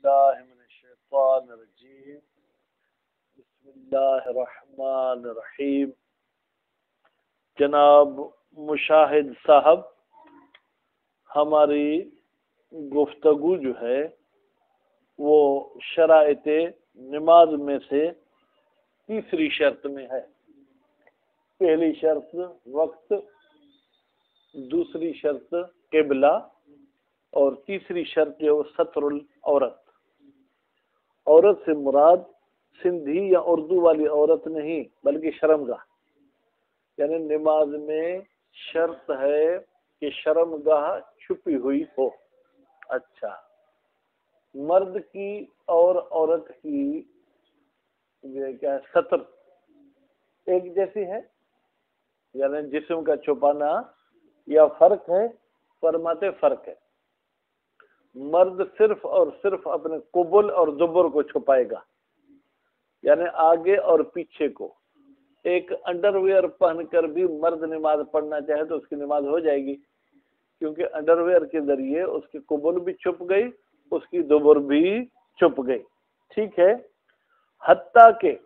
باللہ من الشیطان الرجیم بسم اللہ الرحمن الرحیم۔ جناب مشاہد صاحب، ہماری گفتگو جو ہے وہ شرائط نماز میں سے تیسری شرط میں ہے۔ پہلی شرط وقت، دوسری شرط قبلہ، اور تیسری شرط جو ستر العورت۔ عورت سے مراد سندھی یا اردو والی عورت نہیں بلکہ شرمگاہ، یعنی نماز میں شرط ہے کہ شرمگاہ چھپی ہوئی ہو۔ اچھا، مرد کی اور عورت کی یہ کیا ہے، ستر ایک جیسی ہے، یعنی جسم کا چھپانا یا فرق ہے؟ فرماتے فرق ہے۔ مرد صرف اور صرف اپنے قبل اور دبر کو چھپائے گا، یعنی آگے اور پیچھے کو۔ ایک انڈر ویئر پہن کر بھی مرد نماز پڑھنا چاہے تو اس کی نماز ہو جائے گی، کیونکہ انڈر ویئر کے ذریعے اس کی قبل بھی چھپ گئی، اس کی دبر بھی چھپ گئی۔ ٹھیک ہے، حتیٰ کہ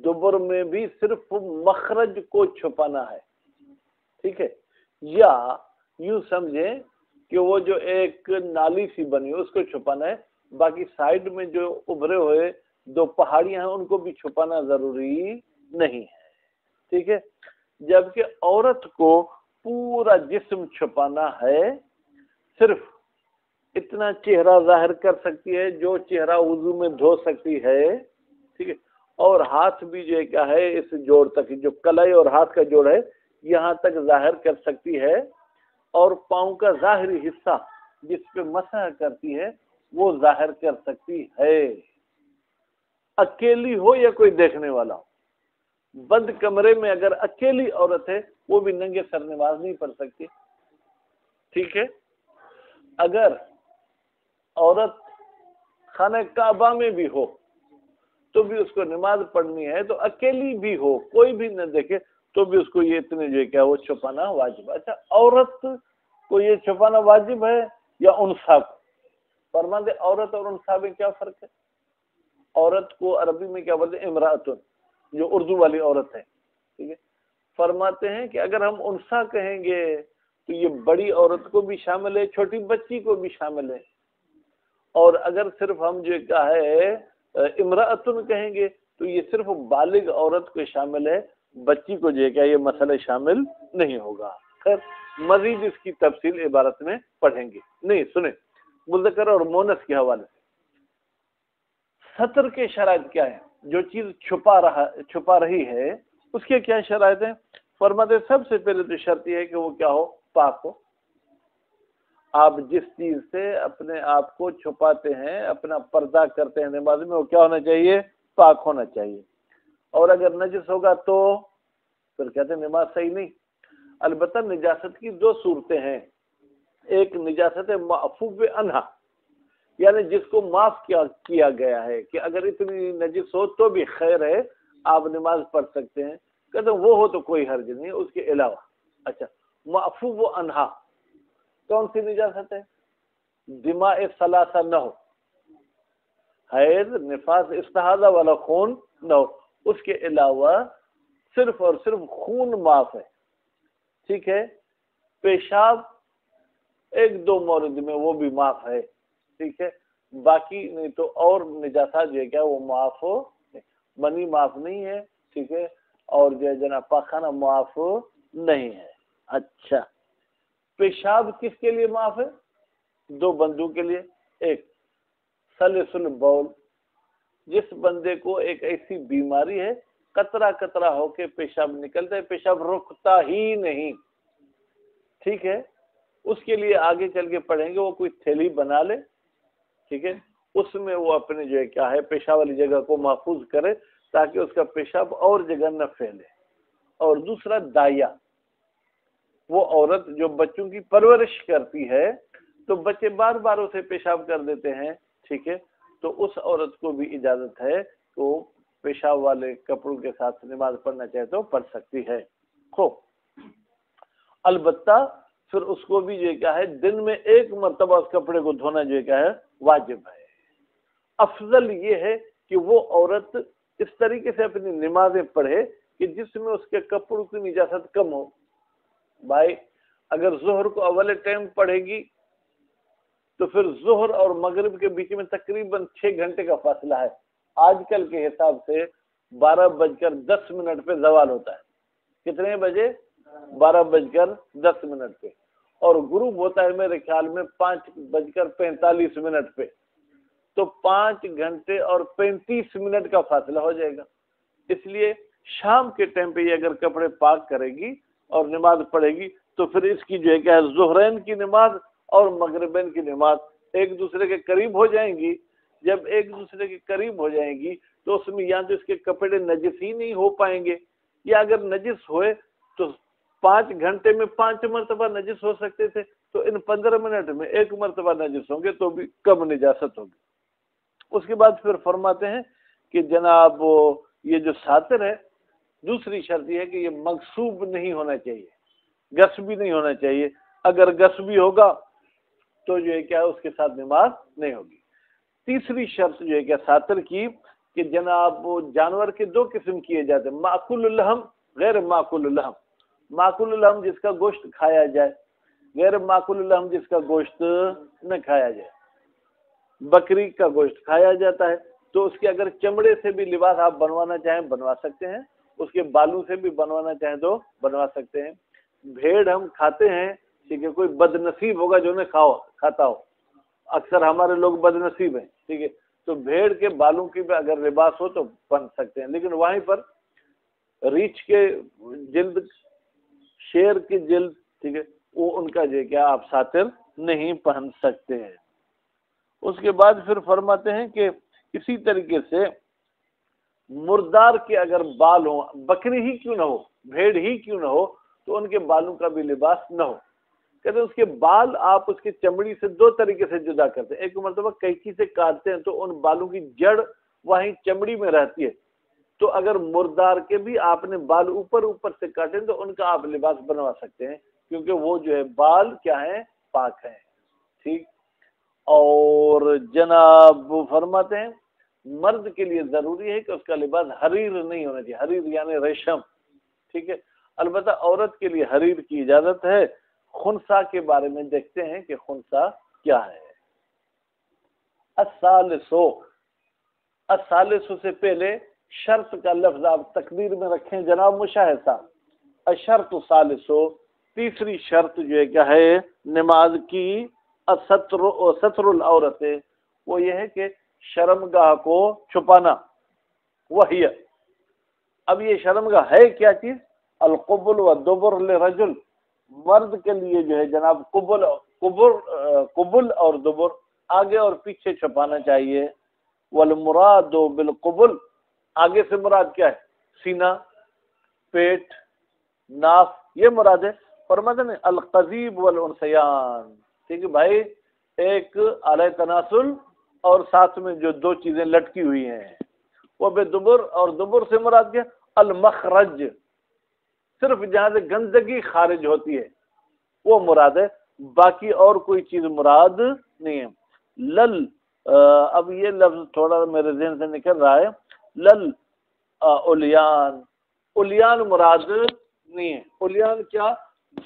دبر میں بھی صرف مخرج کو چھپانا ہے۔ ٹھیک ہے، یا یوں سمجھیں کہ وہ جو ایک نالی سی بنی ہے اس کو چھپانا ہے، باقی سائڈ میں جو ابھرے ہوئے دو پہاڑیاں ہیں ان کو بھی چھپانا ضروری نہیں ہے۔ ٹھیک ہے، جبکہ عورت کو پورا جسم چھپانا ہے، صرف اتنا چہرہ ظاہر کر سکتی ہے جو چہرہ وضو میں دھو سکتی ہے۔ ٹھیک ہے، اور ہاتھ بھی جو کیا ہے اس جوڑ تک، جو کلائی اور ہاتھ کا جوڑ ہے یہاں تک ظاہر کر سکتی ہے، اور پاؤں کا ظاہری حصہ جس پہ مسح کرتی ہے وہ ظاہر کر سکتی ہے، اکیلی ہو یا کوئی دیکھنے والا ہو۔ بند کمرے میں اگر اکیلی عورت ہے وہ بھی ننگے سر نماز نہیں پڑھ سکتی۔ ٹھیک ہے، اگر عورت خانہ کعبہ میں بھی ہو تو بھی اس کو نماز پڑھنی ہے، تو اکیلی بھی ہو کوئی بھی نہ دیکھے تو بھی اس کو یہ اتنے جو کیا وہ چھپانا واجب ہے۔ اچھا، عورت کو یہ چھپانا واجب ہے یا انثیٰ کو؟ فرماتے عورت اور انثیٰ میں کیا فرق ہے؟ عورت کو عربی میں کیا بولتے ہیں؟ امرأتن، جو اردو والی عورت ہے۔ ٹھیک ہے، فرماتے ہیں کہ اگر ہم انثیٰ کہیں گے تو یہ بڑی عورت کو بھی شامل ہے، چھوٹی بچی کو بھی شامل ہے، اور اگر صرف ہم جو کیا ہے امرأتن کہیں گے تو یہ صرف بالغ عورت کو شامل ہے، بچی کو جو کیا یہ مسئلہ شامل نہیں ہوگا۔ خیر، مزید اس کی تفصیل عبارت میں پڑھیں گے۔ نہیں سنیں، مذکر اور مونث کے حوالے سے ستر کے شرائط کیا ہیں؟ جو چیز چھپا رہی ہے اس کے کیا شرائط ہیں؟ فرماتے سب سے پہلے تو شرط یہ ہے کہ وہ کیا ہو؟ پاک ہو۔ آپ جس چیز سے اپنے آپ کو چھپاتے ہیں، اپنا پردہ کرتے ہیں نماز میں، وہ کیا ہونا چاہیے؟ پاک ہونا چاہیے۔ اور اگر نجس ہوگا تو پھر کہتے ہیں نماز صحیح نہیں۔ البتہ نجاست کی دو صورتیں ہیں، ایک نجاست معفو عنہا، یعنی جس کو معاف کیا گیا ہے کہ اگر اتنی نجس ہو تو بھی خیر ہے، آپ نماز پڑھ سکتے ہیں، کہتے ہیں وہ ہو تو کوئی حرج نہیں اس کے علاوہ۔ اچھا، معفو عنہا کون سی نجاست ہے؟ دماء ثلاثہ نہ ہو، حیض، نفاس، استحاضہ والا خون نہ ہو، اس کے علاوہ صرف اور صرف خون معاف ہے۔ ٹھیک ہے، پیشاب ایک دو مورد میں وہ بھی معاف ہے۔ ٹھیک ہے، باقی نہیں تو اور نجاسات جو ہے کیا وہ معاف ہو، منی معاف نہیں ہے۔ ٹھیک ہے، اور جو ہے جناب پاخانہ معاف نہیں ہے۔ اچھا، پیشاب کس کے لیے معاف ہے؟ دو بندوں کے لیے۔ ایک سلس البول، جس بندے کو ایک ایسی بیماری ہے قطرہ قطرہ ہو کے پیشاب نکلتا ہے، پیشاب رکتا ہی نہیں۔ ٹھیک ہے، اس کے لیے آگے چل کے پڑھیں گے، وہ کوئی تھیلی بنا لے، ٹھیک ہے، اس میں وہ اپنے جو ہے کیا ہے پیشاب والی جگہ کو محفوظ کرے تاکہ اس کا پیشاب اور جگہ نہ پھیلے۔ اور دوسرا دایا، وہ عورت جو بچوں کی پرورش کرتی ہے تو بچے بار بار اسے پیشاب کر دیتے ہیں، ٹھیک ہے، تو اس عورت کو بھی اجازت ہے کہ وہ پیشاب والے کپڑوں کے ساتھ نماز پڑھنا چاہے تو پڑھ سکتی ہے۔ خوب، البتہ پھر اس کو بھی جو کیا ہے دن میں ایک مرتبہ اس کپڑے کو دھونا جو کیا ہے واجب ہے۔ افضل یہ ہے کہ وہ عورت اس طریقے سے اپنی نمازیں پڑھے کہ جس میں اس کے کپڑوں کی نجاست کم ہو. بھائی اگر ظہر کو اول ٹائم پڑھے گی تو پھر ظہر اور مغرب کے بیچ میں تقریباً 6 گھنٹے کا فاصلہ ہے. آج کل کے حساب سے 12:10 پہ زوال ہوتا ہے. کتنے بجے؟ 12:10 پہ. اور غروب ہوتا ہے میرے خیال میں 5:45 پہ. تو 5 گھنٹے اور 35 منٹ کا فاصلہ ہو جائے گا. اس لیے شام کے ٹائم پہ یہ اگر کپڑے پاک کرے گی اور نماز پڑھے گی تو پھر اس کی جو ہے کیا ہے ظہرین کی نماز اور مغربین کی نماز ایک دوسرے کے قریب ہو جائیں گی. جب ایک دوسرے کے قریب ہو جائیں گی تو اس میں یا تو اس کے کپڑے نجس ہی نہیں ہو پائیں گے، یا اگر نجس ہوئے تو 5 گھنٹے میں 5 مرتبہ نجس ہو سکتے تھے، تو ان 15 منٹ میں 1 مرتبہ نجس ہوں گے تو بھی کم نجاست ہوگی. اس کے بعد پھر فرماتے ہیں کہ جناب یہ جو ساتر ہے، دوسری شرط یہ ہے کہ یہ مغصوب نہیں ہونا چاہیے، غصبی نہیں ہونا چاہیے. اگر غصبی ہوگا تو جو ہے کیا اس کے ساتھ نماز نہیں ہوگی. تیسری شرط جو ہے کیا ساتر کی کہ جناب جانور کے 2 قسم کیے جاتے ہیں، معقول الحم، غیر معقول الحم. معقول الحم جس کا گوشت کھایا جائے، غیر معقول الحم جس کا گوشت نہ کھایا جائے. بکری کا گوشت کھایا جاتا ہے تو اس کے اگر چمڑے سے بھی لباس آپ بنوانا چاہیں بنوا سکتے ہیں، اس کے بالوں سے بھی بنوانا چاہیں تو بنوا سکتے ہیں. بھیڑ ہم کھاتے ہیں، ٹھیک ہے، کوئی بد نصیب ہوگا جو انہیں کھاتا ہو، اکثر ہمارے لوگ بد نصیب ہیں، ٹھیک ہے، تو بھیڑ کے بالوں کی بھی اگر لباس ہو تو بن سکتے ہیں. لیکن وہیں پر ریچھ کے جلد، شیر کی جلد، ٹھیک ہے، وہ ان کا جو ہے کیا آپ ساتر نہیں پہن سکتے ہیں. اس کے بعد پھر فرماتے ہیں کہ اسی طریقے سے مردار کے اگر بال ہوں، بکری ہی کیوں نہ ہو، بھیڑ ہی کیوں نہ ہو، تو ان کے بالوں کا بھی لباس نہ ہو. کہتے ہیں اس کے بال آپ اس کی چمڑی سے 2 طریقے سے جدا کرتے ہیں. ایک مرتبہ قینچی سے کاٹتے ہیں تو ان بالوں کی جڑ وہیں چمڑی میں رہتی ہے، تو اگر مردار کے بھی آپ نے بال اوپر سے کاٹیں تو ان کا آپ لباس بنوا سکتے ہیں، کیونکہ وہ جو ہے بال کیا ہیں، پاک ہیں. ٹھیک. اور جناب فرماتے ہیں مرد کے لیے ضروری ہے کہ اس کا لباس حریر نہیں ہونا چاہیے، حریر یعنی ریشم. ٹھیک ہے. البتہ عورت کے لیے حریر کی اجازت ہے. خنثی کے بارے میں دیکھتے ہیں کہ خنثی کیا ہے. الثالث سے پہلے شرط کا لفظ آپ تقدیر میں رکھیں جناب مشاہد صاحب. الشرط الثالث، تیسری شرط جو ہے کیا ہے نماز کی، ستر العورت، وہ یہ ہے کہ شرمگاہ کو چھپانا. وہی اب یہ شرمگاہ ہے کیا چیز؟ القبل والدبر للرجل، مرد کے لیے جو ہے جناب قبل اور دبر آگے اور پیچھے چھپانا چاہیے. والمراد بالقبل، آگے سے مراد کیا ہے؟ سینہ، پیٹ، ناف، یہ مراد ہے. فرماتے ہیں القضیب والانثیان. ٹھیک ہے بھائی، ایک اعلی تناسل اور ساتھ میں جو 2 چیزیں لٹکی ہوئی ہیں وہ بے دبر، اور دبر سے مراد کیا؟ المخرج، صرف جہاں سے گندگی خارج ہوتی ہے وہ مراد ہے، باقی اور کوئی چیز مراد نہیں ہے. لل، اب یہ لفظ تھوڑا میرے ذہن سے نکل رہا ہے، لل الیان، الیان مراد نہیں ہے. الیان کیا؟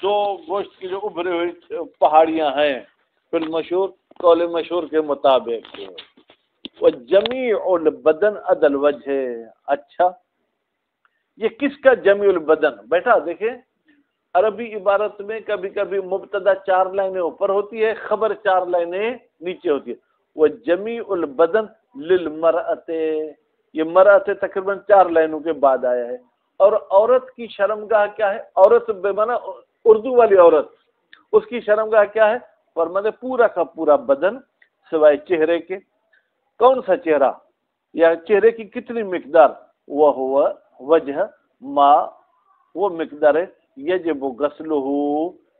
2 گوشت کی جو ابھرے ہوئی پہاڑیاں ہیں، پھر مشہور قول مشہور کے مطابق. وجمیع البدن عد الوجہ. اچھا، یہ کس کا جمیع البدن؟ بیٹا دیکھیں عربی عبارت میں کبھی کبھی مبتدا 4 لائنیں اوپر ہوتی ہے، خبر 4 لائنیں نیچے ہوتی ہے. وجمیع البدن للمرأۃ، یہ مرأۃ تقریباً 4 لائنوں کے بعد آیا ہے. اور عورت کی شرمگاہ کیا ہے؟ عورت بے معنی اردو والی عورت، اس کی شرمگاہ کیا ہے؟ فرماتے پورا کا پورا بدن سوائے چہرے کے. کون سا چہرہ یا چہرے کی کتنی مقدار؟ وہ ہوا وجہ ما، وہ مقدار ہے یجب غسلہ،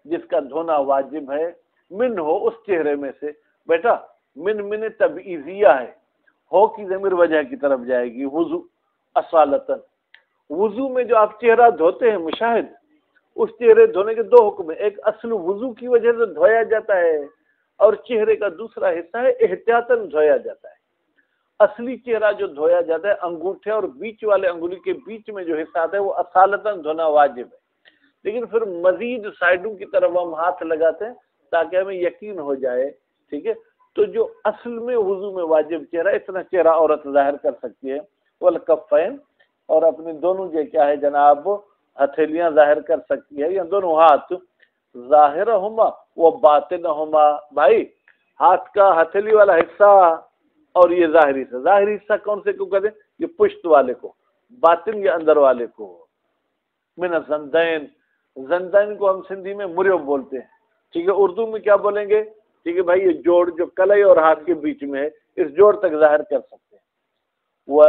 جس کا دھونا واجب ہے، من ہو، اس چہرے میں سے. بیٹا من تبعیضیہ ہے، ہو کی ضمیر وجہ کی طرف جائے گی. وضو اصالتاً، وضو میں جو آپ چہرہ دھوتے ہیں مشاہد، اس چہرے دھونے کے 2 حکم ہیں. ایک اصل وضو کی وجہ سے دھویا جاتا ہے، اور چہرے کا دوسرا حصہ ہے احتیاطاً دھویا جاتا ہے. اصلی چہرہ جو دھویا جاتا ہے انگوٹھے اور بیچ والے انگلی کے بیچ میں جو حصہ آتا ہے وہ اصالتاً دھونا واجب ہے، لیکن پھر مزید سائڈوں کی طرف ہم ہاتھ لگاتے ہیں تاکہ ہمیں یقین ہو جائے، ٹھیک ہے۔ تو جو اصل میں وضو میں واجب چہرہ، اتنا چہرہ عورت ظاہر کر سکتی ہے، والکفین، اور اپنے دونوں جو کیا ہے جناب ہتھیلیاں ظاہر کر سکتی ہے، یا دونوں ہاتھ، ظاہرہما و باطنہما، بھائی ہاتھ کا ہتھیلی والا حصہ اور یہ ظاہری حصہ، ظاہری حصہ کون سے کو کہتے ہیں؟ یہ پشت والے کو، باطن یا اندر والے کو، من الزندین، زندین کو ہم سندھی میں مریو بولتے ہیں، ٹھیک ہے، اردو میں کیا بولیں گے؟ ٹھیک ہے بھائی، یہ جوڑ جو کلائی اور ہاتھ کے بیچ میں ہے، اس جوڑ تک ظاہر کر سکتے ہیں۔ وہ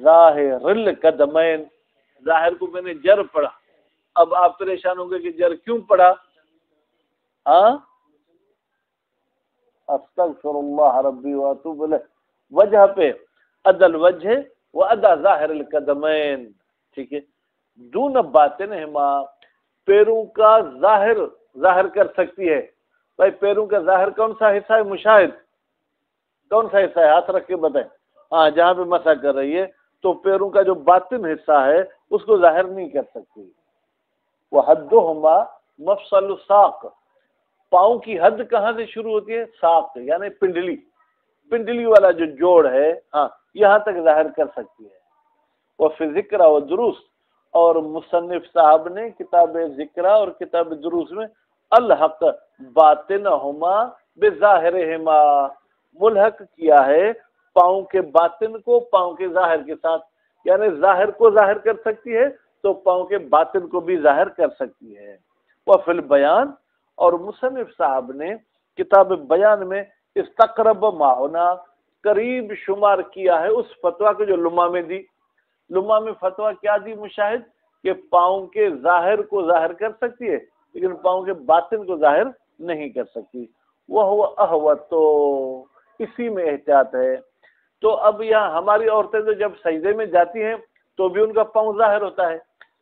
ظاہر القدمین، ظاہر کو میں نے جر پڑھا، اب آپ پریشان ہوں گے کہ جر کیوں پڑھا؟ ہاں، استغفر اللہ ربی واتوب الیہ، وجہ پہ عدل وجہ و ادا ظاہر القدمین، ٹھیک ہے، دون باطنہما، پیروں کا ظاہر کر سکتی ہے۔ بھائی پیروں کا ظاہر کون سا حصہ ہے؟ مشاہد، کون سا حصہ ہے؟ ہاتھ رکھ کے بتائیں۔ ہاں، جہاں پہ مسح کر رہی ہے، تو پیروں کا جو باطن حصہ ہے اس کو ظاہر نہیں کر سکتی۔ وہ حدہما مفصل الساق، پاؤں کی حد کہاں سے شروع ہوتی ہے؟ ساق یعنی پنڈلی والا جو جوڑ ہے، ہاں یہاں تک ظاہر کر سکتی ہے۔ وہ فی ذکر و دروس، اور مصنف صاحب نے کتاب ذکر اور کتاب دروس میں الحق باطنہما بظاہرہما، ملحق کیا ہے پاؤں کے باطن کو پاؤں کے ظاہر کے ساتھ، یعنی ظاہر کو ظاہر کر سکتی ہے تو پاؤں کے باطن کو بھی ظاہر کر سکتی ہے۔ وہ فی البیان، اور مصنف صاحب نے کتاب بیان میں استقرب ما ہونا، قریب شمار کیا ہے اس فتویٰ کو جو لمہ میں دی۔ لمہ میں فتویٰ کیا دی مشاہد؟ کہ پاؤں کے ظاہر کو ظاہر کر سکتی ہے لیکن پاؤں کے باطن کو ظاہر نہیں کر سکتی۔ وہ احوط، تو اسی میں احتیاط ہے۔ تو اب یہاں ہماری عورتیں تو جب سجدے میں جاتی ہیں تو بھی ان کا پاؤں ظاہر ہوتا ہے،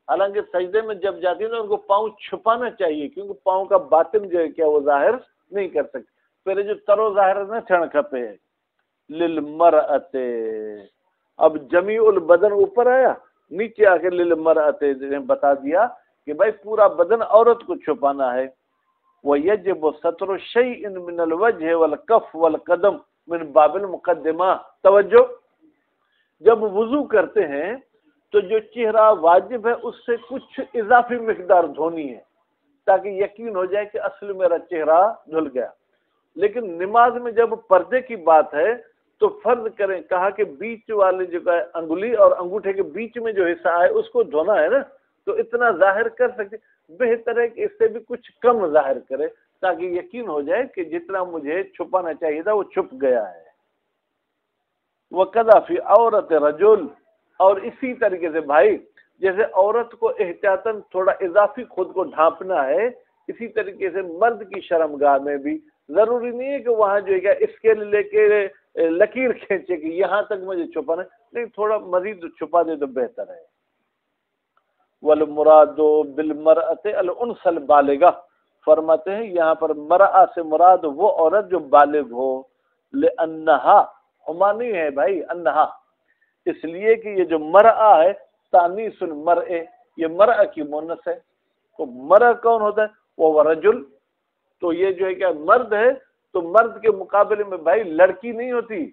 حالانکہ سجدے میں جب جاتی ہیں تو ان کو پاؤں چھپانا چاہیے، کیونکہ پاؤں کا باطن جو ہے کیا وہ ظاہر نہیں کر سکتے۔ پھر جو ترو ظاہر نہ چھڑ کھپے للمرأۃ، اب جمیع البدن اوپر آیا، نیچے آ کے للمرأۃ بتا دیا کہ بھائی پورا بدن عورت کو چھپانا ہے۔ وَيَجِبُ سَتْرُ شَيْءٍ مِّنَ الْوَجْهِ وَالْكَفِّ وَالْقَدَمِ مِنْ بَابِ الْمُقَدِّمَةِ، توجہ، جب وضو کرتے ہیں تو جو چہرہ واجب ہے اس سے کچھ اضافی مقدار دھونی ہے تاکہ یقین ہو جائے کہ اصل میرا چہرہ دھل گیا۔ لیکن نماز میں جب پردے کی بات ہے تو فرض کریں، کہا کہ بیچ والے جو ہے انگلی اور انگوٹھے کے بیچ میں جو حصہ ہے اس کو دھونا ہے نا، تو اتنا ظاہر کر سکتے، بہتر ہے کہ اس سے بھی کچھ کم ظاہر کرے تاکہ یقین ہو جائے کہ جتنا مجھے چھپانا چاہیے تھا وہ چھپ گیا ہے۔ وَقَذَا فِي عَوْرَةِ رَجُلٍ، اور اسی طریقے سے بھائی جیسے عورت کو احتیاطاً تھوڑا اضافی خود کو ڈھانپنا ہے، اسی طریقے سے مرد کی شرمگاہ میں بھی ضروری نہیں ہے کہ وہاں جو ہے اسکیل لے کے لکیر کھینچے کہ یہاں تک مجھے چھپانا ہے، نہیں تھوڑا مزید چھپا دے تو بہتر ہے۔ وَالْمُرَادُ بِالْمَرْأَةِ الْأُنْثَى الْبَالِغَةِ، فرماتے ہیں یہاں پر مرأہ سے مراد وہ عورت جو بالغ ہو، لِأَنَّهَا، ہما نہیں ہے بھائی، انہا، اس لیے کہ یہ جو مرأہ ہے تانیث المرء، یہ مرأہ کی مونث ہے، تو مرأہ کون ہوتا ہے؟ وہ رجل، تو یہ جو ہے کہ مرد ہے، تو مرد کے مقابلے میں بھائی لڑکی نہیں ہوتی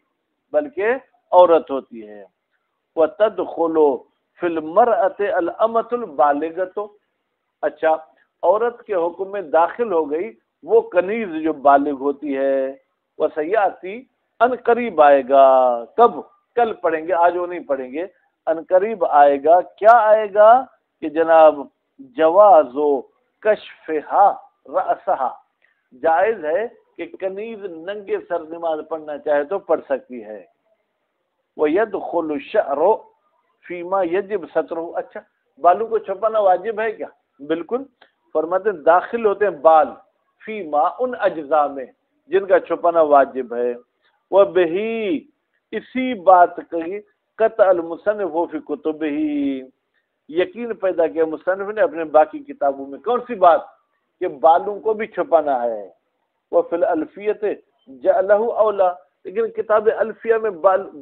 بلکہ عورت ہوتی ہے۔ وَتَدْخُلُ فِي الْمَرْأَةِ الْأَمَةُ الْبَالِغَةُ، اچھا عورت کے حکم میں داخل ہو گئی وہ کنیز جو بالغ ہوتی ہے۔ وَسَيَأْتِي، ان قریب آئے گا، کب؟ کل پڑھیں گے، آج وہ نہیں پڑھیں گے، ان قریب آئے گا، کیا آئے گا کہ جناب جواز و کشفہا رأسہا، جائز ہے کہ کنیز ننگے سر نماز پڑھنا چاہے تو پڑھ سکتی ہے۔ وَيَدْخُلُ الشَّعْرُ فِيمَا يَجِبْ سَتْرُهُ، اچھا بالوں کو چھپانا واجب ہے کیا؟ بالکل، فرماتے ہیں داخل ہوتے ہیں بال فیما، ان اجزاء میں جن کا چھپانا واجب ہے۔ وَبِهِ، اسی بات کی قطع المصنف فی کتبہ، یقین پیدا کیا مصنف نے اپنے باقی کتابوں میں، کون سی بات؟ کہ بالوں کو بھی چھپانا ہے۔ وفی الالفیت جعلہ اولا، لیکن کتاب الفیہ میں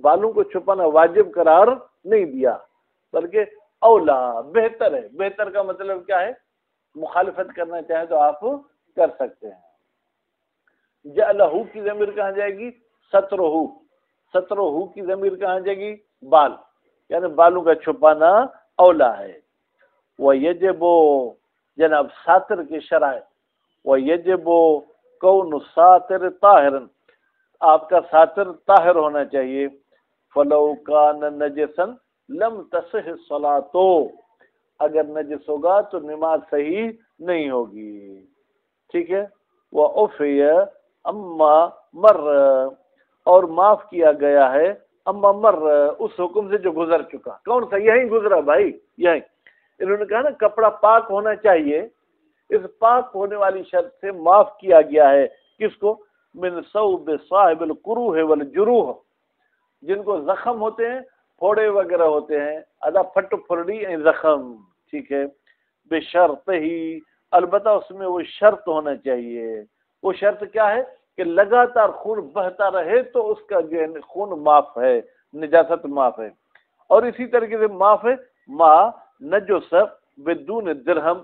بالوں کو چھپانا واجب قرار نہیں دیا، بلکہ اولا بہتر ہے۔ بہتر کا مطلب کیا ہے؟ مخالفت کرنا چاہیں تو آپ کر سکتے ہیں۔ جعلہ کی ضمیر کہاں جائے گی؟ سترہ، سترہ کی ضمیر کہاں جائے گی؟ بال، یعنی بالوں کا چھپانا اولا ہے۔ وَيَجِبُ، جناب ساتر کی شرائط، وَيَجِبُ كَوْنُ السَّاتِرِ طَاهِرًا، آپ کا ساتر طاہر ہونا چاہیے۔ فَلَوْ كَانَ نَجِسًا لَمْ تَصِحْ الصَّلَاةُ، اگر نجس ہوگا تو نماز صحیح نہیں ہوگی، ٹھیک ہے۔ وَعُفِيَ أَمَّا مَرَّ، اور معاف کیا گیا ہے اما مر، اس حکم سے جو گزر چکا۔ کون سا؟ یہی گزرا بھائی، یہی انہوں نے کہا نا کپڑا پاک ہونا چاہیے، اس پاک ہونے والی شرط سے معاف کیا گیا ہے کس کو؟ من ثوب صاحب القروح والجروح، جن کو زخم ہوتے ہیں، پھوڑے وغیرہ ہوتے ہیں، ادا پھٹ پھرڑی زخم، ٹھیک ہے۔ بشرط ہی، البتہ اس میں وہ شرط ہونا چاہیے۔ وہ شرط کیا ہے؟ کہ لگاتار خون بہتا رہے تو اس کا جو ہے خون معاف ہے، نجاست معاف ہے۔ اور اسی طریقے سے معاف ہے ما نجس بدون درہم،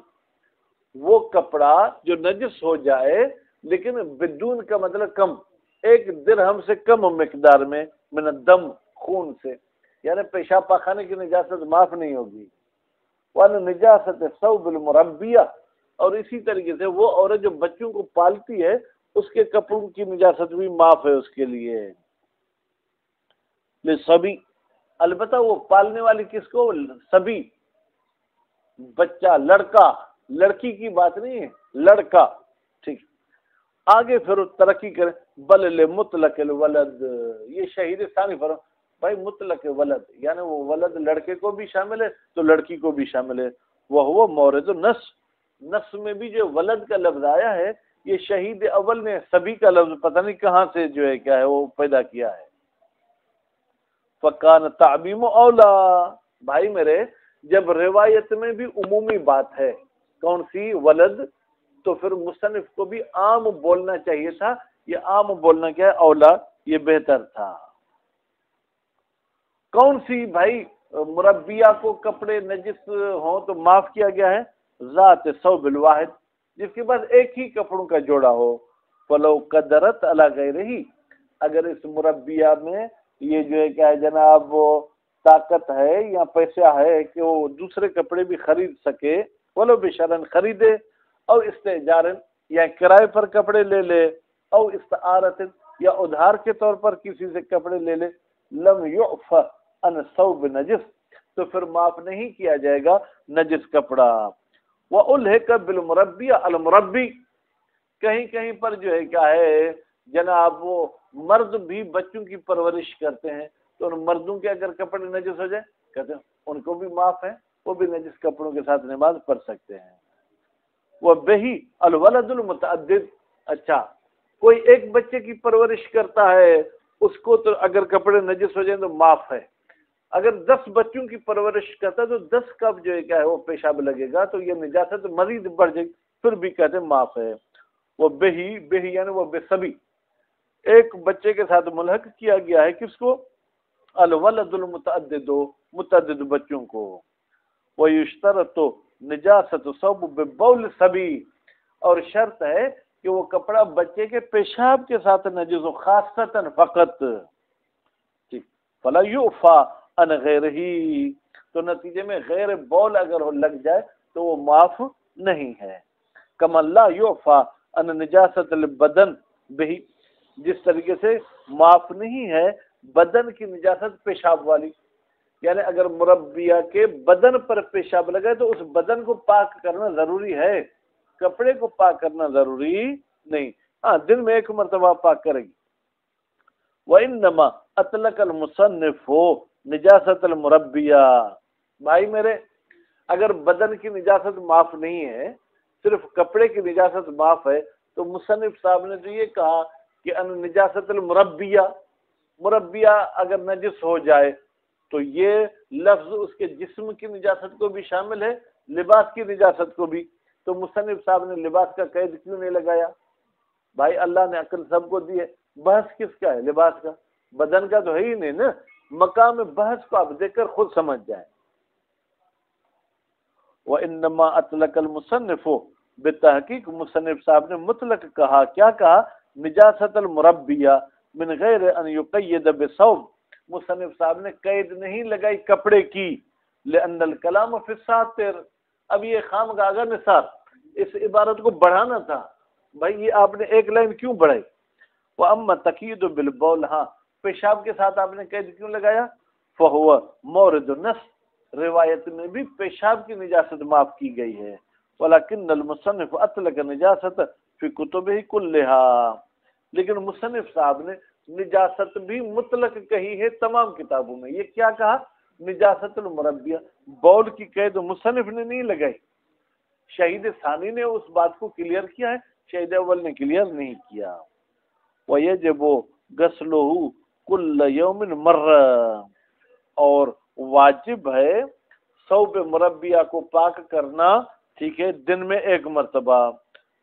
وہ کپڑا جو نجس ہو جائے لیکن بدون کا مطلب کم، ایک درہم سے کم مقدار میں، من الدم، خون سے، یعنی پیشاب پاخانے کی نجاست معاف نہیں ہوگی۔ وَأَنَّ نِجَاسَةَ ثَوْبِ الْمُرَبِّيَةِ، اور اسی طریقے سے وہ عورت جو بچوں کو پالتی ہے اس کے کپڑوں کی نجاست بھی معاف ہے اس کے لیے۔ لِصَبِي، البتہ وہ پالنے والی کس کو؟ سبی، بچہ، لڑکا، لڑکی کی بات نہیں ہے، لڑکا، ٹھیک۔ آگے پھر ترقی کریں، بل لمطلق الولد، یہ شہید ثانی فرما بھائی مطلق ولد، یعنی وہ ولد لڑکے کو بھی شامل ہے تو لڑکی کو بھی شامل ہے۔ وہ مورد النص، نص میں بھی جو ولد کا لفظ آیا ہے یہ شہید اول نے سبھی کا لفظ پتہ نہیں کہاں سے جو ہے کیا ہے وہ پیدا کیا ہے۔ فکان تعمیم اولا، بھائی میرے جب روایت میں بھی عمومی بات ہے کون سی؟ ولد، تو پھر مصنف کو بھی عام بولنا چاہیے تھا، یہ عام بولنا کیا ہے؟ اولا، یہ بہتر تھا۔ کون سی بھائی مربیہ کو کپڑے نجس ہوں تو معاف کیا گیا ہے؟ ذات ثوب الواحد، جس کے بعد ایک ہی کپڑوں کا جوڑا ہو۔ فلو قدرت علی غیرہ، اگر اس مربیہ میں یہ جو ہے کیا ہے جناب وہ طاقت ہے یا پیسہ ہے کہ وہ دوسرے کپڑے بھی خرید سکے، ولو بشرن، خریدے، او استئجارن، یا کرائے پر کپڑے لے لے، او استعارت، یا ادھار کے طور پر کسی سے کپڑے لے لے، لم یعف عن ثوب نجس، تو پھر معاف نہیں کیا جائے گا نجس کپڑا۔ وَأُلْحِقَ بِالْمُرَبِّيَ الْمُرَبِّي، کہیں کہیں پر جو ہے کیا ہے جناب وہ مرد بھی بچوں کی پرورش کرتے ہیں تو ان مردوں کے اگر کپڑے نجس ہو جائے کہتے ہیں ان کو بھی معاف ہے، وہ بھی نجس کپڑوں کے ساتھ نماز پڑھ سکتے ہیں۔ وہ بہی الولد المتعدد، اچھا کوئی ایک بچے کی پرورش کرتا ہے اس کو تو اگر کپڑے نجس ہو جائیں تو معاف ہے، اگر 10 بچوں کی پرورش کرتا ہے تو 10 کا جو ہے کیا ہے وہ پیشاب لگے گا تو یہ نجاست مزید بڑھ جائے گی، پھر بھی کہتے ہیں معاف ہے۔ وہ بہی، بہی یعنی وہ بے سبھی، ایک بچے کے ساتھ ملحق کیا گیا ہے کس کو؟ الولد المتعدد، متعدد بچوں کو۔ وَيُشْتَرَطُ نِجَاسَةُ ثَوْبِ بِبَوْلِ صَبِي، اور شرط ہے کہ وہ کپڑا بچے کے پیشاب کے ساتھ نجس ہو، خاصتاً فقط، ٹھیک۔ فَلَا يُعْفَى عَنْ غَيْرِهِ، تو نتیجے میں غیر بول اگر لگ جائے تو وہ معاف نہیں ہے۔ كَمَا لَا يُعْفَى عَنْ نِجَاسَةِ الْبَدَنِ بِهِ، جس طریقے سے معاف نہیں ہے بدن کی نجاست پیشاب والی، یعنی اگر مربیہ کے بدن پر پیشاب لگے تو اس بدن کو پاک کرنا ضروری ہے، کپڑے کو پاک کرنا ضروری نہیں، ہاں دن میں ایک مرتبہ پاک کرے گی۔ وَإِنَّمَا أَطْلَقَ الْمُصَنِّفُ نِجَاسَةَ الْمُرَبِّيَةِ، بھائی میرے اگر بدن کی نجاست معاف نہیں ہے صرف کپڑے کی نجاست معاف ہے تو مصنف صاحب نے تو یہ کہا کہ ان نجاست المربیہ، مربیہ اگر نجس ہو جائے تو یہ لفظ اس کے جسم کی نجاست کو بھی شامل ہے، لباس کی نجاست کو بھی، تو مصنف صاحب نے لباس کا قید کیوں نہیں لگایا؟ بھائی اللہ نے عقل سب کو دی ہے، بحث کس کا ہے؟ لباس کا، بدن کا تو ہے ہی نہیں نا، مقام بحث کو آپ دیکھ کر خود سمجھ جائیں۔ وَإِنَّمَا أَطْلَقَ الْمُصَنِّفُ، بتحقیق مصنف صاحب نے مطلق کہا، کیا کہا؟ نجاست المربیہ من غیر ان یقید بثوب، مصنف صاحب نے قید نہیں لگائی کپڑے کی، لأن الکلام فی الساتر، اب یہ خامخواہ کا نثار، اس عبارت کو بڑھانا تھا، بھائی یہ آپ نے ایک لائن کیوں بڑھائی؟ وَأَمَّا تَقْیِیدُ بِالْبَوْلِ، ہاں پیشاب کے ساتھ آپ نے قید کیوں لگایا؟ فَهُوَ مورد النص، روایت میں بھی پیشاب کی نجاست معاف کی گئی ہے، وَلَكِنَّ الْمُصَنِّفُ أَطْلَقَ النِّجَاسَةَ فِي كُتُبِهِ كُلِّهَا، لیکن مصنف صاحب نے نجاست بھی مطلق کہی ہے تمام کتابوں میں۔ یہ کیا کہا؟ نجاست المربیہ، بول کی قید مصنف نے نہیں لگائی، شہید ثانی نے اس بات کو کلیئر کیا ہے، شہید اول نے کلیئر نہیں کیا۔ وَيَجِبُ غَسْلُهُ كُلَّ يَوْمٍ مَرَّةً، اور واجب ہے ثوب مربیہ کو پاک کرنا، ٹھیک ہے، دن میں ایک مرتبہ۔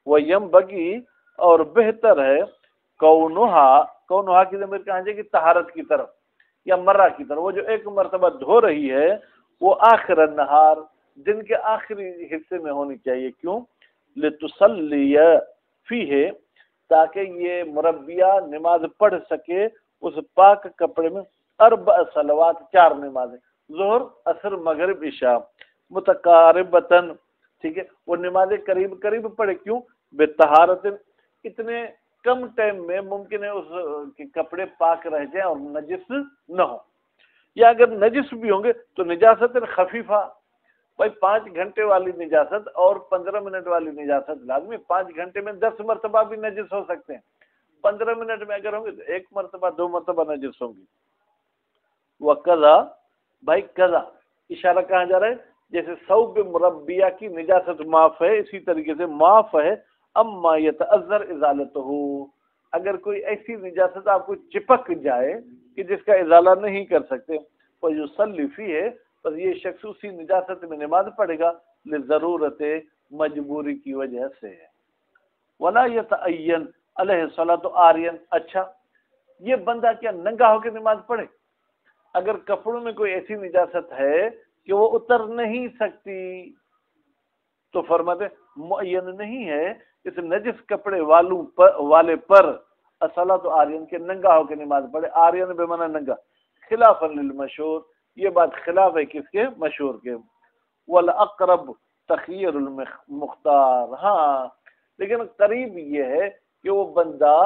وَيَنبَغِي، اور بہتر ہے، کونہا کی ضمیر کہاں جائے گی؟ طہارت کی طرف یا مرہ کی طرف، وہ جو ایک مرتبہ دھو رہی ہے وہ آخر النہار، دن کے آخری حصے میں ہونی چاہیے۔ کیوں؟ لِتُصَلِّيَ فِيهِ، تاکہ یہ مربیہ نماز پڑھ سکے اس پاک کپڑے میں، 4 صلوات، 4 نمازیں، ظہر، عصر، مغرب، عشاء، متقاربتاً، ٹھیک ہے، وہ نمازیں قریب قریب پڑھے۔ کیوں؟ بطہارت، اتنے کم ٹائم میں ممکن ہے اس کے کپڑے پاک رہ جائیں اور نجس نہ ہو، یا اگر نجس بھی ہوں گے تو نجاست خفیفہ، بھائی 5 گھنٹے والی نجاست اور 15 منٹ والی نجاست لازمی، 5 گھنٹے میں 10 مرتبہ بھی نجس ہو سکتے ہیں، 15 منٹ میں اگر ہوں گے تو 1 مرتبہ 2 مرتبہ نجس ہوں گی۔ وقضا، بھائی قضا اشارہ کہاں جا رہا ہے؟ جیسے ثوب مربیہ کی نجاست معاف ہے، اسی طریقے سے معاف ہے اما یتعذر ازالتہ، اگر کوئی ایسی نجاست آپ کو چپک جائے کہ جس کا ازالہ نہیں کر سکتے، فیصلی فیہ، بس یہ شخص اسی نجاست میں نماز پڑھے گا، لضرورت، مجبوری کی وجہ سے۔ ولا یتعین علیہ الصلاۃ عاریاً، اچھا یہ بندہ کیا ننگا ہو کے نماز پڑھے؟ اگر کپڑوں میں کوئی ایسی نجاست ہے کہ وہ اتر نہیں سکتی تو فرماتے معین نہیں ہے اس نجس کپڑے والے پر الصلاۃ عاریاً کے ننگا ہو کے نماز پڑھے، عاریاً بے معنی ننگا، خلافا للمشہور، یہ بات خلاف ہے کس کے؟ مشہور کے۔ والاقرب تخیر المختار، ہاں لیکن قریب یہ ہے کہ وہ بندہ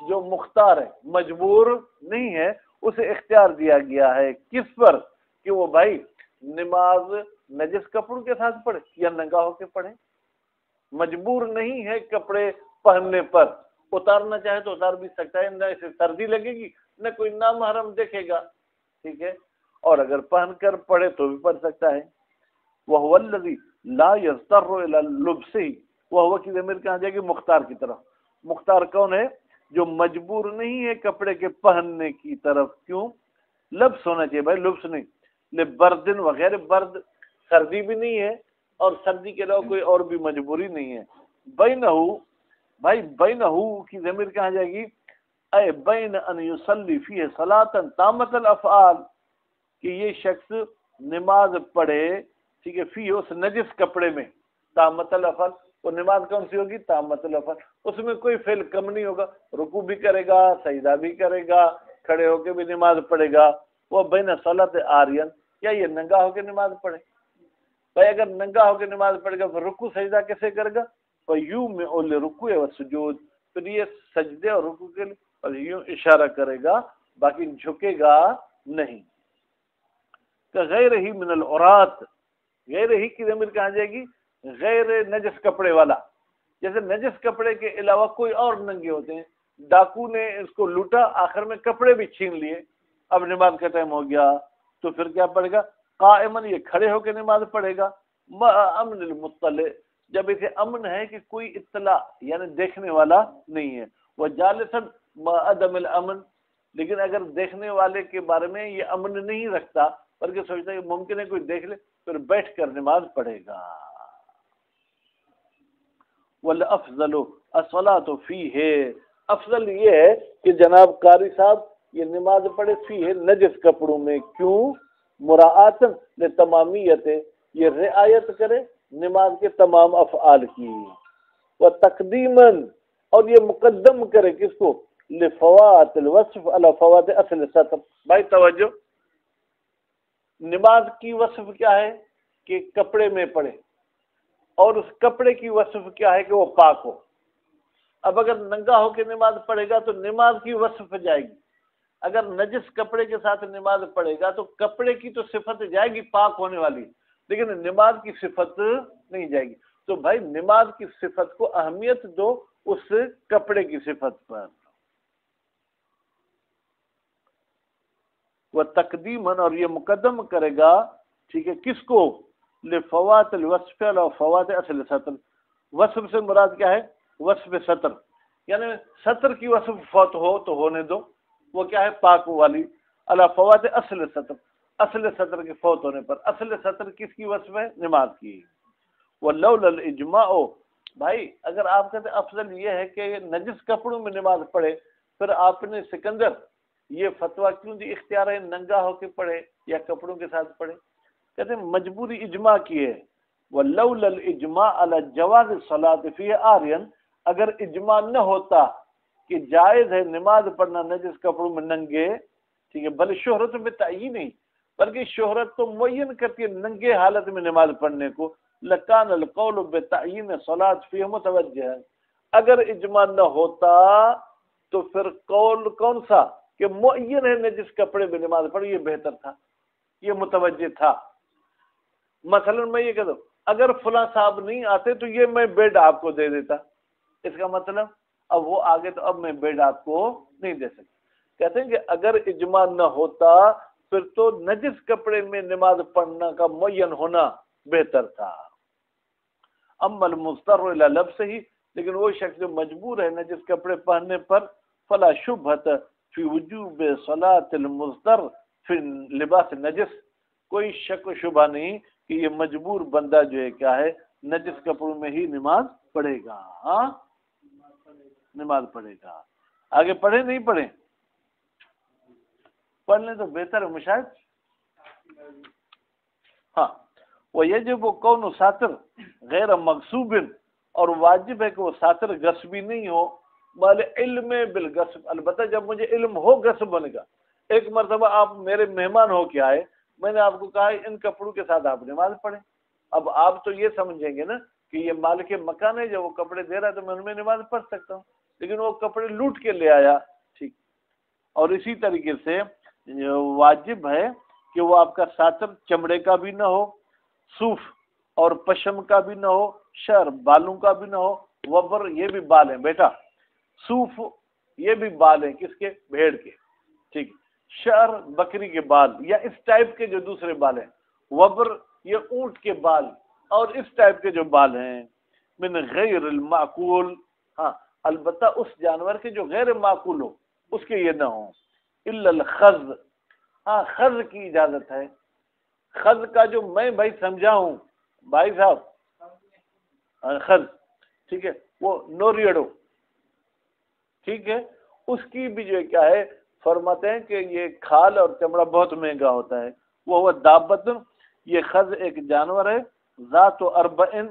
جو مختار ہے، مجبور نہیں ہے، اسے اختیار دیا گیا ہے کس پر؟ کہ وہ بھائی نماز نجس کپڑوں کے ساتھ پڑھے یا ننگا ہو کے پڑھے، مجبور نہیں ہے کپڑے پہننے پر، اتارنا چاہے تو اتار بھی سکتا ہے، نہ اسے سردی لگے گی نہ کوئی نامحرم دیکھے گا، ٹھیک ہے، اور اگر پہن کر پڑھے تو بھی پڑھ سکتا ہے۔ وَهُوَ الَّذِي لَا يَضْطَرُّ إِلَى اللُّبْسِ، وَهُوَ کی ضمیر کہاں جائے گی؟ مختار کی طرف۔ مختار کون ہے؟ جو مجبور نہیں ہے کپڑے کے پہننے کی طرف۔ کیوں؟ لبس ہونا چاہیے بھائی، لبس نہیں، لبردن وغیرہ، برد سردی بھی نہیں ہے اور سردی کے علاوہ کوئی اور بھی مجبوری نہیں ہے۔ بینہو، بھائی بینہو کی ضمیر کہاں جائے گی؟ اے بین ان یصلی فیہ صلاۃ تامۃ الافعال، کہ یہ شخص نماز پڑھے، ٹھیک ہے، فی اس نجس کپڑے میں، تامۃ الافعال، وہ نماز کون سی ہوگی؟ تامۃ الافعال، اس میں کوئی فعل کم نہیں ہوگا، رکوع بھی کرے گا، سجدہ بھی کرے گا، کھڑے ہو کے بھی نماز پڑھے گا۔ وہ بین صلاۃ عاریاً، کیا یہ ننگا ہو کے نماز پڑھے؟ بھائی اگر ننگا ہو کے نماز پڑھے گا پھر رکوع سجدہ کیسے کرے گا؟ فَيُومِئُ لِرُكُوعِ وَالسُّجُودِ، پھر یہ سجدے اور رکوع کے لیے اور یوں اشارہ کرے گا، باقی جھکے گا نہیں۔ غیر ہی من العورات، غیر ہی کی ضمیر کہاں جائے گی؟ غیر نجس کپڑے والا، جیسے نجس کپڑے کے علاوہ کوئی اور ننگے ہوتے ہیں، ڈاکو نے اس کو لوٹا، آخر میں کپڑے بھی چھین لیے، اب نماز کا ٹائم ہو گیا تو پھر کیا پڑے گا؟ قائمن، یہ کھڑے ہو کے نماز پڑھے گا، امن المطلع، جب اسے امن ہے کہ کوئی اطلاع یعنی دیکھنے والا نہیں ہے، وہ جالسن عدم الامن، لیکن اگر دیکھنے والے کے بارے میں یہ امن نہیں رکھتا بلکہ سوچتا ہے کہ ممکن ہے کوئی دیکھ لے، پھر بیٹھ کر نماز پڑھے گا۔ والافضل الصلاۃ فیہ، افضل یہ ہے کہ جناب قاری صاحب یہ نماز پڑھے فی ہے نجس کپڑوں میں، کیوں؟ مراعاتن لتمامیت، یہ رعایت کرے نماز کے تمام افعال کی، و تقدیماً، اور یہ مقدم کرے کس کو؟ لفوات الوصف علی فوات اصل سطر۔ بھائی توجہ، نماز کی وصف کیا ہے کہ کپڑے میں پڑھے، اور اس کپڑے کی وصف کیا ہے کہ وہ پاک ہو۔ اب اگر ننگا ہو کے نماز پڑھے گا تو نماز کی وصف جائے گی، اگر نجس کپڑے کے ساتھ نماز پڑھے گا تو کپڑے کی تو صفت جائے گی پاک ہونے والی، لیکن نماز کی صفت نہیں جائے گی۔ تو بھائی نماز کی صفت کو اہمیت دو اس کپڑے کی صفت پر۔ وہ تقدیماً، اور یہ مقدم کرے گا، ٹھیک ہے، کس کو؟ لفوات الوصف علی فوات اصل سطر۔ وصف سے مراد کیا ہے؟ وصف سطر، یعنی سطر کی وصف فوت ہو تو ہونے دو، وہ کیا ہے؟ پاک والی، علی فوات اصل سطر، اصل سطر کے فوت ہونے پر۔ اصل سطر کس کی وصف ہے؟ نماز کی۔ ولولا الاجماع، بھائی اگر آپ کہتے افضل یہ ہے کہ نجس کپڑوں میں نماز پڑھے، پھر آپ نے سکندر یہ فتویٰ کیوں دی اختیار ہے ننگا ہو کے پڑھے یا کپڑوں کے ساتھ پڑھے؟ کہتے ہیں مجبوری اجماع کی ہے۔ ولولا الاجماع علی جواز الصلاۃ فیہ عاریا، اگر اجماع نہ ہوتا کہ جائز ہے نماز پڑھنا نجس کپڑوں میں ننگے، ٹھیک ہے، بل شہرت میں تعین نہیں، بلکہ شہرت تو معین کرتی ہے ننگے حالت میں نماز پڑھنے کو، لکان القول بتعین صلاۃ فیہ متوجہ، اگر اجماع نہ ہوتا تو پھر قول کون سا کہ معین ہے نجس کپڑے میں نماز پڑھ، یہ بہتر تھا، یہ متوجہ تھا۔ مثلا میں یہ کہتا ہوں اگر فلاں صاحب نہیں آتے تو یہ میں بیڈ آپ کو دے دیتا، اس کا مطلب اب وہ آگے تو اب میں بیڈ آپ کو نہیں دے سکتا۔ کہتے ہیں کہ اگر اجماع نہ ہوتا پھر تو نجس کپڑے میں نماز پڑھنا کا معین ہونا بہتر تھا۔ اما المضطر الی لبسہ، لیکن وہ شخص جو مجبور ہے نجس کپڑے پہننے پر، فلا شبہۃ فی وجوب صلاۃ المضطر فی لباس نجس، کوئی شک و شبہ نہیں کہ یہ مجبور بندہ جو ہے کیا ہے نجس کپڑوں میں ہی نماز پڑھے گا۔ ہاں نماز پڑھے گا۔ آگے پڑھے نہیں پڑھے؟ پڑھ لیں تو بہتر ہے مشاہد۔ ہاں، وَيَجِبُ كَوْنُ ساتر غیر مغصوب، اور واجب ہے کہ وہ ساتر غصبی نہیں ہو، بل علم بالغصب، البتہ جب مجھے علم ہو غصب ہونے کا۔ ایک مرتبہ آپ میرے مہمان ہو کے آئے، میں نے آپ کو کہا ان کپڑوں کے ساتھ آپ نماز پڑھیں، اب آپ تو یہ سمجھیں گے نا کہ یہ مالک مکان ہے، جب وہ کپڑے دے رہا ہے تو میں ان میں نماز پڑھ سکتا ہوں، لیکن وہ کپڑے لوٹ کے لے آیا، ٹھیک۔ اور اسی طریقے سے واجب ہے کہ وہ آپ کا ساتر چمڑے کا بھی نہ ہو، صوف اور پشم کا بھی نہ ہو، شعر بالوں کا بھی نہ ہو، وبر یہ بھی بال ہیں بیٹا، صوف یہ بھی بال ہیں کس کے؟ بھیڑ کے، ٹھیک، شعر بکری کے بال یا اس ٹائپ کے جو دوسرے بال ہیں، وبر یہ اونٹ کے بال اور اس ٹائپ کے جو بال ہیں، من غیر المعقول، ہاں البتہ اس جانور کے جو غیر معقول ہو اس کے یہ نہ ہوں، الا الخز، ہاں خز کی اجازت ہے۔ خز کا جو میں بھائی سمجھا ہوں بھائی صاحب، خز ٹھیک ہے، وہ نوریڑو، ٹھیک ہے، اس کی بھی جو کیا ہے فرماتے ہیں کہ یہ کھال اور چمڑا بہت مہنگا ہوتا ہے۔ وہ دابت، یہ خز ایک جانور ہے، ذات و اربعن،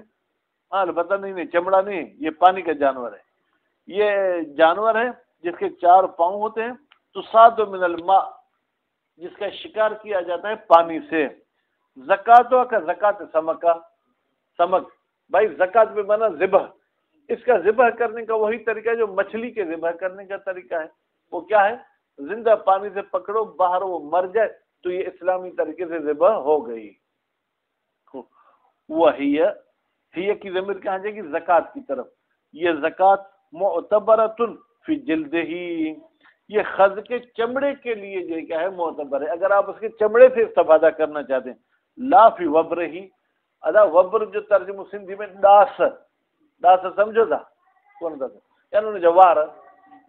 البتہ نہیں چمڑا نہیں، یہ پانی کا جانور ہے، یہ جانور ہے جس کے 4 پاؤں ہوتے ہیں، تصاد من الماء، جس کا شکار کیا جاتا ہے پانی سے، زکاتوں کا زکات سمک کا، سمک بھائی زکات میں بنا ذبح، اس کا ذبح کرنے کا وہی طریقہ ہے جو مچھلی کے ذبح کرنے کا طریقہ ہے، وہ کیا ہے؟ زندہ پانی سے پکڑو، باہر وہ مر جائے تو یہ اسلامی طریقے سے ذبح ہو گئی۔ وہی کی ضمیر کہاں جائے گی؟ زکات کی طرف۔ یہ زکات معتبرۃ فی جلدہ، یہ خز کے چمڑے کے لیے جو کیا ہے معتبر ہے، اگر آپ اس کے چمڑے سے استفادہ کرنا چاہتے ہیں، لا فی وبر ہی، ادا وبر جو ترجمہ سندھی میں ڈاس، ڈاس سمجھو تھا کون تھا، یعنی جوار،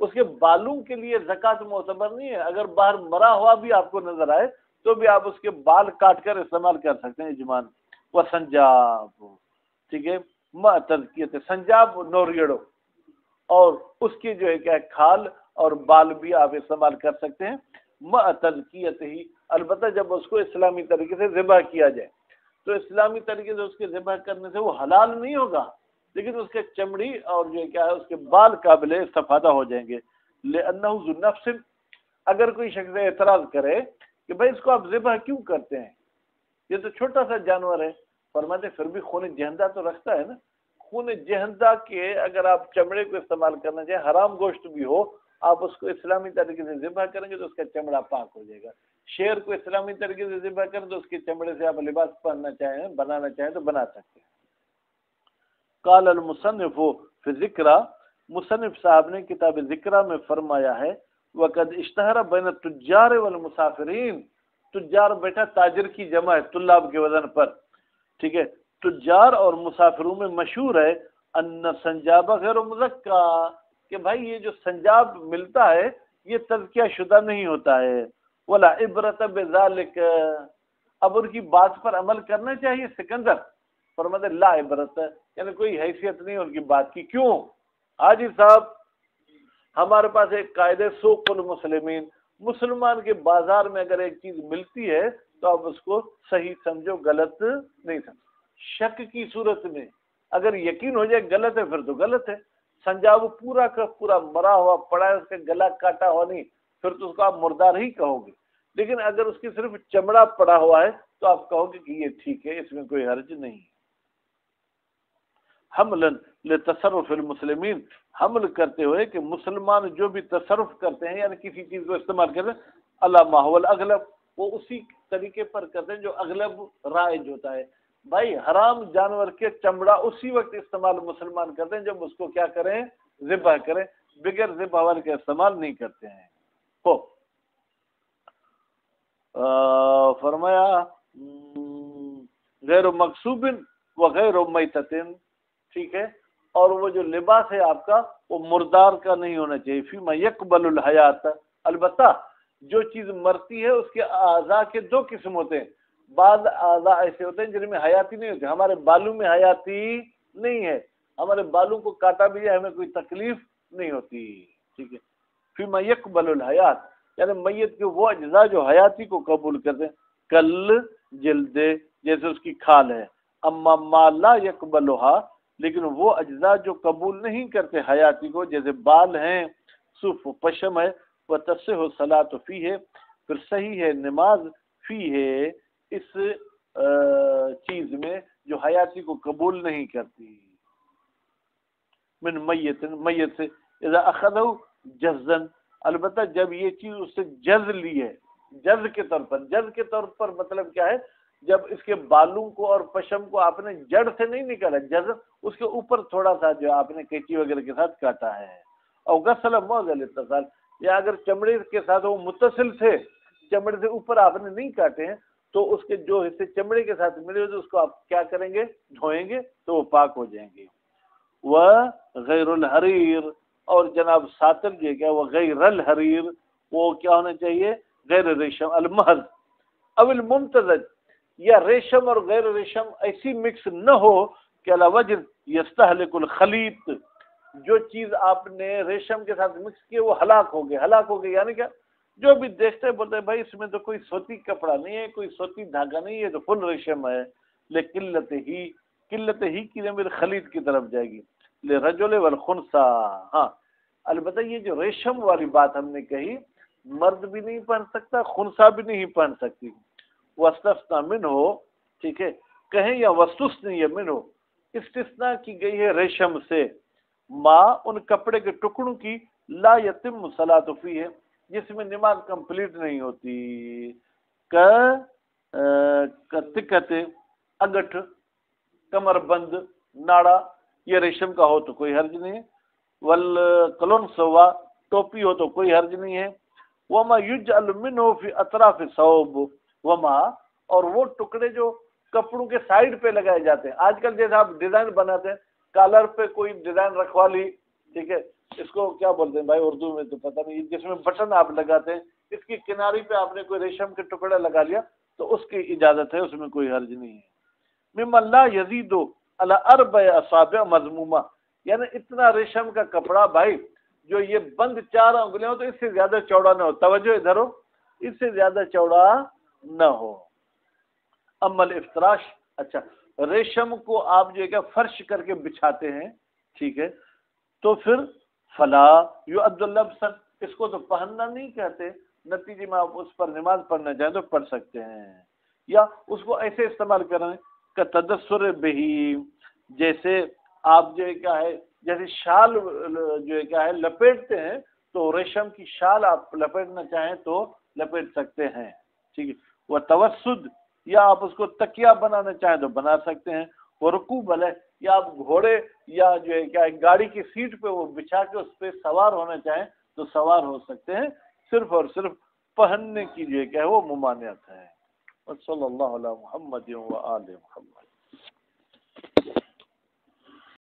اس کے بالوں کے لیے زکات معتبر نہیں ہے، اگر باہر مرا ہوا بھی آپ کو نظر آئے تو بھی آپ اس کے بال کاٹ کر استعمال کر سکتے ہیں اجمان۔ وہ سنجاب، ٹھیک ہے، تذکیت سنجاب نوریڑو، اور اس کی جو ہے کیا کھال اور بال بھی آپ استعمال کر سکتے ہیں، مع تزکیت ہی، البتہ جب اس کو اسلامی طریقے سے ذبح کیا جائے تو اسلامی طریقے سے اس کے ذبح کرنے سے وہ حلال نہیں ہوگا، لیکن اس کے چمڑی اور جو کیا ہے اس کے بال قابل استفادہ ہو جائیں گے۔ لأنہ ذو نفس، اگر کوئی شخص اعتراض کرے کہ بھائی اس کو آپ ذبح کیوں کرتے ہیں، یہ تو چھوٹا سا جانور ہے، فرماتے پھر بھی خون جہندہ تو رکھتا ہے نا، خون جہندہ کے اگر آپ چمڑے کو استعمال کرنا چاہیں، حرام گوشت بھی ہو، آپ اس کو اسلامی طریقے سے ذبح کریں گے تو اس کا چمڑا پاک ہو جائے گا۔ شیر کو اسلامی طریقے سے ذبح کریں تو اس کے چمڑے سے آپ لباس پہننا چاہیں، بنانا چاہیں تو بنا سکتے ہیں۔ قال المصنف فی ذکرہ، مصنف صاحب نے کتاب ذکرہ میں فرمایا ہے، وقد اشتہر بین التجار والمسافرین، تجار بیٹا تاجر کی جمع ہے طلاب کے وزن پر، ٹھیک ہے، تجار اور مسافروں میں مشہور ہے ان سنجاب غیر مزکا، کہ بھائی یہ جو سنجاب ملتا ہے یہ تزکیہ شدہ نہیں ہوتا ہے، ولا عبرت بذالک، اب ان کی بات پر عمل کرنا چاہیے۔ سکندر فرماتے لا عبرت، یعنی کوئی حیثیت نہیں ان کی بات کی۔ کیوں؟ حاجی صاحب ہمارے پاس ایک قاعدے سوق المسلمین، مسلمان کے بازار میں اگر ایک چیز ملتی ہے تو آپ اس کو صحیح سمجھو، غلط نہیں سمجھو۔ شک کی صورت میں اگر یقین ہو جائے غلط ہے پھر تو غلط ہے۔ سنجاب پورا کا پورا مرا ہوا پڑا ہے، اس کا گلا کاٹا ہوا نہیں، پھر تو اس کو آپ مردار ہی کہو گے، لیکن اگر اس کی صرف چمڑا پڑا ہوا ہے تو آپ کہو گے کہ یہ ٹھیک ہے، اس میں کوئی حرج نہیں ہے۔ حملا لتصرف المسلمین، حمل کرتے ہوئے کہ مسلمان جو بھی تصرف کرتے ہیں یعنی کسی چیز کو استعمال کرتے ہیں، اللہ ما هو الاغلب، وہ اسی طریقے پر کرتے ہیں جو اغلب رائج ہوتا ہے۔ بھائی حرام جانور کے چمڑا اسی وقت استعمال مسلمان کرتے ہیں جب اس کو کیا کریں، ذبح کریں، بغیر ذبح والے کا استعمال نہیں کرتے ہیں۔ تو فرمایا غیر مقصوب و غیر میتۃ، ٹھیک ہے، اور وہ جو لباس ہے آپ کا وہ مردار کا نہیں ہونا چاہیے۔ فیما یقبل الحیات، البتہ جو چیز مرتی ہے اس کے اعضاء کے دو قسم ہوتے ہیں، بعض اعضاء ایسے ہوتے ہیں جن میں حیاتی نہیں ہوتی، ہمارے بالوں میں حیاتی نہیں ہے، ہمارے بالوں کو کاٹا بھی جائے ہمیں کوئی تکلیف نہیں ہوتی، ٹھیک ہے۔ فیما یقبل الحیات، یعنی میت کے وہ اجزاء جو حیاتی کو قبول کرتے ہیں، کل جلد، جیسے اس کی کھال ہے، اما ما لا یقبلھا، لیکن وہ اجزاء جو قبول نہیں کرتے حیاتی کو، جیسے بال ہیں، صف و پشم ہے، وتصح الصلاۃ فیہ، پھر صحیح ہے نماز، فیہ اس چیز میں جو حیاتی کو قبول نہیں کرتی، من میت، میت سے، اذا اخذہ جزا، البتہ جب یہ چیز اس سے جز لی ہے، جز کے طور پر، جز کے طور پر مطلب کیا ہے، جب اس کے بالوں کو اور پشم کو آپ نے جڑ سے نہیں نکالا، جز اس کے اوپر تھوڑا سا جو آپ نے قینچی وغیرہ کے ساتھ کاٹا ہے، اور غسل موضع الاتصال، یا اگر چمڑے کے ساتھ وہ متصل تھے، چمڑے سے اوپر آپ نے نہیں کاٹے ہیں تو اس کے جو حصے چمڑے کے ساتھ ملے ہوئے اس کو آپ کیا کریں گے، دھوئیں گے تو وہ پاک ہو جائیں گے۔ وہ غیر الحریر، اور جناب ساتر جو ہے کیا، وہ غیر الحریر، وہ کیا ہونا چاہیے، غیر ریشم، المحض او الممتزج، یا ریشم اور غیر ریشم ایسی مکس نہ ہو کہ الوجر یستہلک الخلیط، جو چیز آپ نے ریشم کے ساتھ مکس کی وہ ہلاک ہو گئے، ہلاک ہو گئے یعنی کیا، جو بھی دیکھتے ہیں بولتے ہیں بھائی اس میں تو کوئی سوتی کپڑا نہیں ہے، کوئی سوتی دھاگا نہیں ہے، تو فل ریشم ہے، لیکن قلت ہی کی ضمیر خلید کی طرف جائے گی، للرجل والخنثى، ہاں البتہ یہ جو ریشم والی بات ہم نے کہی، مرد بھی نہیں پہن سکتا، خنثیٰ بھی نہیں پہن سکتی، واستثنى منہ، ٹھیک ہے، کہیں یا واستثنی منہ، استثناء کی گئی ہے ریشم سے، ما ان کپڑے کے ٹکڑوں کی، لا یتم الصلاۃ فیہ، جس میں نماز کمپلیٹ نہیں ہوتی، کتکت، اگٹھ، کمر بند، ناڑا، یہ ریشم کا ہو تو کوئی حرج نہیں ہے، والقلنسوہ، ٹوپی ہو تو کوئی حرج نہیں ہے، وما یجعل منہ فی اطراف الثوب، وما، اور وہ ٹکڑے جو کپڑوں کے سائڈ پہ لگائے جاتے ہیں، آج کل جیسے آپ ڈیزائن بناتے ہیں، کالر پہ کوئی ڈیزائن رکھوا لی، ٹھیک ہے، اس کو کیا بولتے ہیں بھائی اردو میں تو پتہ نہیں، جس میں بٹن آپ لگاتے ہیں، اس کی کناری پہ آپ نے کوئی ریشم کے ٹکڑے لگا لیا تو اس کی اجازت ہے، اس میں کوئی حرج نہیں ہے۔ ممن لا یزید علی اربع اصابع مضمومہ، یعنی اتنا ریشم کا کپڑا بھائی جو یہ بند 4 انگلیاں ہو تو اس سے زیادہ چوڑا نہ ہو، توجہ ادھر ہو، اس سے زیادہ چوڑا نہ ہو۔ امل افتراش، اچھا ریشم کو آپ جو ہے کہ فرش کر کے بچھاتے ہیں، ٹھیک ہے، تو پھر فلا یعد لبسا، اس کو تو پہننا نہیں کہتے، نتیجے میں آپ اس پر نماز پڑھنا چاہیں تو پڑھ سکتے ہیں، یا اس کو ایسے استعمال کریں کہ تدثر بہی، جیسے آپ جو ہے کیا ہے جیسے شال جو ہے کیا ہے لپیٹتے ہیں، تو ریشم کی شال آپ لپیٹنا چاہیں تو لپیٹ سکتے ہیں، ٹھیک ہے، وہ توسد، یا آپ اس کو تکیہ بنانا چاہیں تو بنا سکتے ہیں، وہ رکوب ہے، یا آپ گھوڑے یا جو ہے کیا گاڑی کی سیٹ پہ وہ بچھا کے اس پہ سوار ہونا چاہیں تو سوار ہو سکتے ہیں، صرف اور صرف پہننے کی جو ہے کیا ہے وہ ممانعت ہے۔ صلی اللہ علیہ محمد و آل محمد۔